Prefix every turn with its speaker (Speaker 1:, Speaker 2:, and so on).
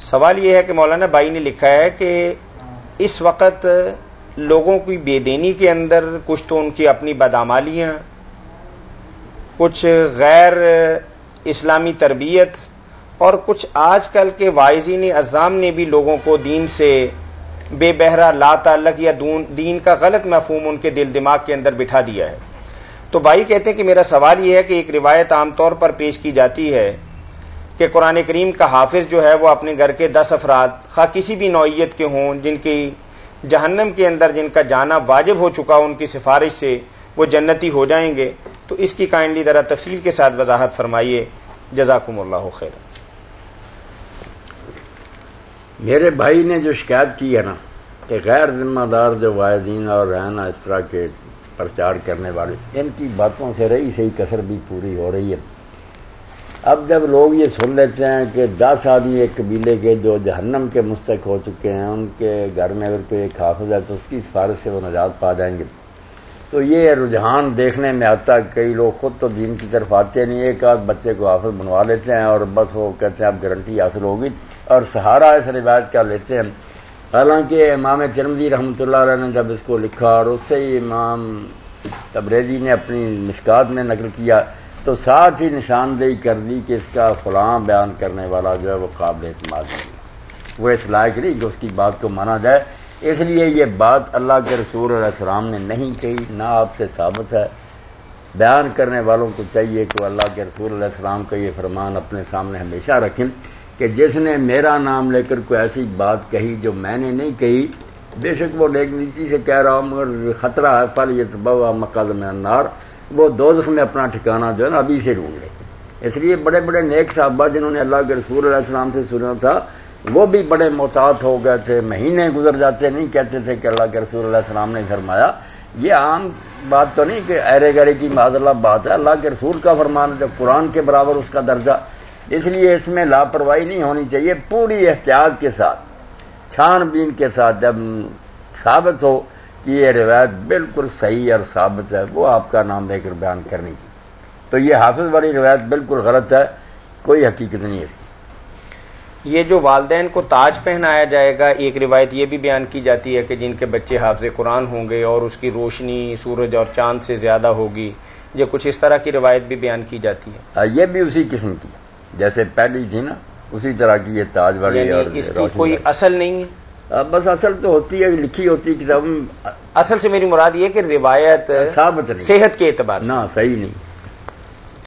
Speaker 1: سوال یہ ہے کہ مولانا بھائی نے لکھا ہے کہ اس وقت لوگوں کی بے دینی کے اندر کچھ تو ان کی اپنی بدعمالیاں، کچھ غیر اسلامی تربیت، اور کچھ آج کل کے واعظین اعظام نے بھی لوگوں کو دین سے بے بہرا لا تعلق یا دین کا غلط مفہوم ان کے دل دماغ کے اندر بٹھا دیا ہے۔ تو بھائی کہتے ہیں کہ میرا سوال یہ ہے کہ ایک روایت عام طور پر پیش کی جاتی ہے کہ قرآن کریم کا حافظ جو ہے وہ اپنے گھر کے 10 افراد خواہ کسی بھی نوعیت کے ہوں جن کی جہنم کے اندر جن کا جانا واجب ہو چکا ان کی سفارش سے وہ جنتی ہو جائیں گے، تو اس کی کائنڈلی ذرا تفصیل کے ساتھ وضاحت فرمائیے، جزاکم اللہ خیر۔
Speaker 2: میرے بھائی نے جو شکایت کی ہے نا کہ غیر ذمہ دار جو واعظین اور ہیں نا اس طرح کے پرچار کرنے والے، ان کی باتوں سے رہی صحیح کسر بھی پوری ہو رہی ہے۔ اب جب لوگ یہ سن لیتے ہیں کہ 10 آدمی ایک قبیلے کے جو جہنم کے مستحق ہو چکے ہیں ان کے گھر میں اگر کوئی ایک حافظ ہے تو اس کی سفارش سے وہ نجات پا جائیں گے، تو یہ رجحان دیکھنے میں آتا ہے۔ کئی لوگ خود تو دین کی طرف آتے نہیں، ایک آدھ بچے کو حافظ بنوا لیتے ہیں اور بس وہ کہتے ہیں اب گارنٹی حاصل ہوگی اور سہارا اس روایت کا لیتے ہیں۔ حالانکہ امام ترمذی رحمۃ اللہ علیہ نے جب اس کو لکھا اور اس سے ہی امام تبریزی نے اپنی مشکات میں نقل کیا تو ساتھ ہی نشاندہی کر دی کہ اس کا فلاں بیان کرنے والا جو ہے وہ قابل اعتماد نہیں، وہ اس لائق نہیں کہ اس کی بات کو مانا جائے۔ اس لیے یہ بات اللہ کے رسول علیہ السلام نے نہیں کہی، نہ آپ سے ثابت ہے۔ بیان کرنے والوں کو چاہیے کہ وہ اللہ کے رسول علیہ السلام کا یہ فرمان اپنے سامنے ہمیشہ رکھیں کہ جس نے میرا نام لے کر کوئی ایسی بات کہی جو میں نے نہیں کہی، بے شک وہ نیک نیتی سے کہہ رہا ہوں مگر خطرہ ہے فلیتبوأ مقعدہ من النار، وہ دوزخ میں اپنا ٹھکانہ جو ہے نا ابھی سے ڈھونڈ لے۔ اس لیے بڑے بڑے نیک صحابہ جنہوں نے اللہ کے رسول علیہ السلام سے سنا تھا وہ بھی بڑے محتاط ہو گئے تھے، مہینے گزر جاتے نہیں کہتے تھے کہ اللہ کے رسول علیہ السلام نے فرمایا۔ یہ عام بات تو نہیں کہ ایرے گرے کی معاذ اللہ بات ہے، اللہ کے رسول کا فرمان جو قرآن کے برابر اس کا درجہ، اس لیے اس میں لاپرواہی نہیں ہونی چاہیے۔ پوری احتیاط کے ساتھ، چھان بین کے ساتھ جب ثابت ہو کہ یہ روایت بالکل صحیح اور ثابت ہے وہ آپ کا نام لے کر بیان کرنی چاہیے۔ تو یہ حافظ والی روایت بالکل غلط ہے، کوئی حقیقت نہیں ہے اس کی۔
Speaker 1: یہ جو والدین کو تاج پہنایا جائے گا، ایک روایت یہ بھی بیان کی جاتی ہے کہ جن کے بچے حافظ قرآن ہوں گے اور اس کی روشنی سورج اور چاند سے زیادہ ہوگی، یہ کچھ اس طرح کی روایت بھی بیان کی جاتی ہے۔
Speaker 2: یہ بھی اسی قسم کی جیسے پہلی تھی نا، اسی طرح کی یہ تاج والی،
Speaker 1: یعنی
Speaker 2: اور
Speaker 1: اس کی کوئی اصل نہیں ہے؟
Speaker 2: بس اصل تو ہوتی ہے، لکھی ہوتی ہے کتاب۔
Speaker 1: اصل سے میری مراد یہ کہ روایت
Speaker 2: ثابت نہیں،
Speaker 1: صحت کے اعتبار سے
Speaker 2: نہ صحیح نہیں۔